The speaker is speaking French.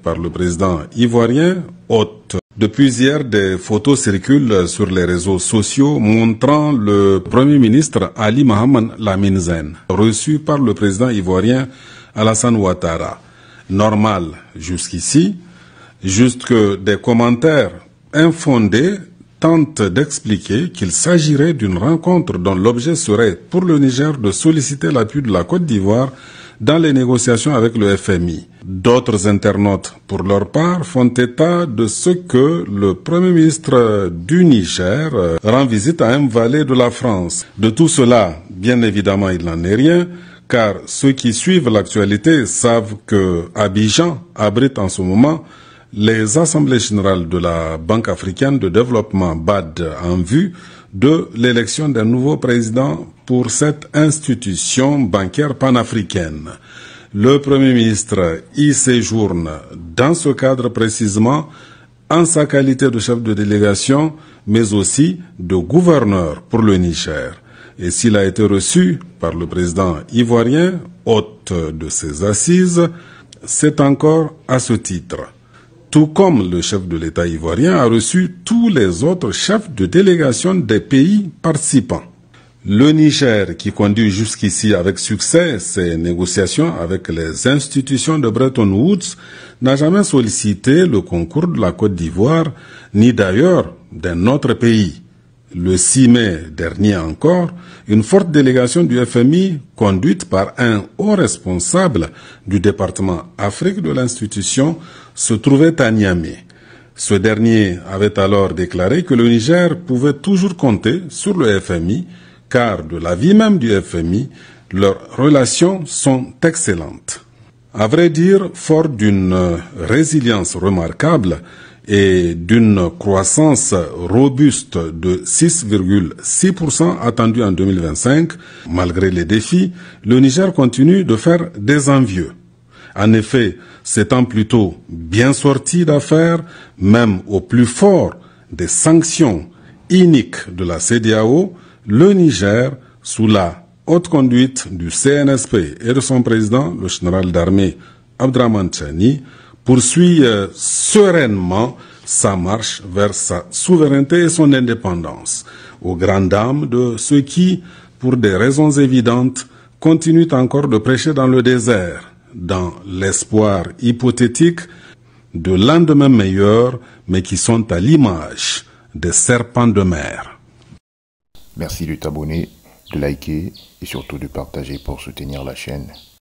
par le président ivoirien, hôte. Depuis hier, des photos circulent sur les réseaux sociaux montrant le Premier ministre Ali Mohamed Lamine Zen, reçu par le président ivoirien Alassane Ouattara. Normal jusqu'ici, juste que des commentaires infondés tentent d'expliquer qu'il s'agirait d'une rencontre dont l'objet serait pour le Niger de solliciter l'appui de la Côte d'Ivoire dans les négociations avec le FMI. D'autres internautes, pour leur part, font état de ce que le Premier ministre du Niger rend visite à un valet de la France. De tout cela, bien évidemment, il n'en est rien, car ceux qui suivent l'actualité savent que Abidjan abrite en ce moment les assemblées générales de la Banque africaine de développement BAD en vue de l'élection d'un nouveau président pour cette institution bancaire panafricaine. Le Premier ministre y séjourne dans ce cadre précisément en sa qualité de chef de délégation, mais aussi de gouverneur pour le Niger. Et s'il a été reçu par le président ivoirien, hôte de ses assises, c'est encore à ce titre. Tout comme le chef de l'État ivoirien a reçu tous les autres chefs de délégation des pays participants. Le Niger, qui conduit jusqu'ici avec succès ses négociations avec les institutions de Bretton Woods, n'a jamais sollicité le concours de la Côte d'Ivoire, ni d'ailleurs d'un autre pays. Le 6 mai dernier encore, une forte délégation du FMI, conduite par un haut responsable du département Afrique de l'institution, se trouvait à Niamey. Ce dernier avait alors déclaré que le Niger pouvait toujours compter sur le FMI, car de l'avis même du FMI, leurs relations sont excellentes. À vrai dire, fort d'une résilience remarquable, et d'une croissance robuste de 6,6% attendue en 2025, malgré les défis, le Niger continue de faire des envieux. En effet, s'étant plutôt bien sorti d'affaires, même au plus fort des sanctions iniques de la CEDEAO, le Niger, sous la haute conduite du CNSP et de son président, le général d'armée Abdraman Tchani, poursuit sereinement sa marche vers sa souveraineté et son indépendance, aux grandes dames de ceux qui, pour des raisons évidentes, continuent encore de prêcher dans le désert, dans l'espoir hypothétique de lendemains meilleurs, mais qui sont à l'image des serpents de mer. Merci de t'abonner, de liker et surtout de partager pour soutenir la chaîne.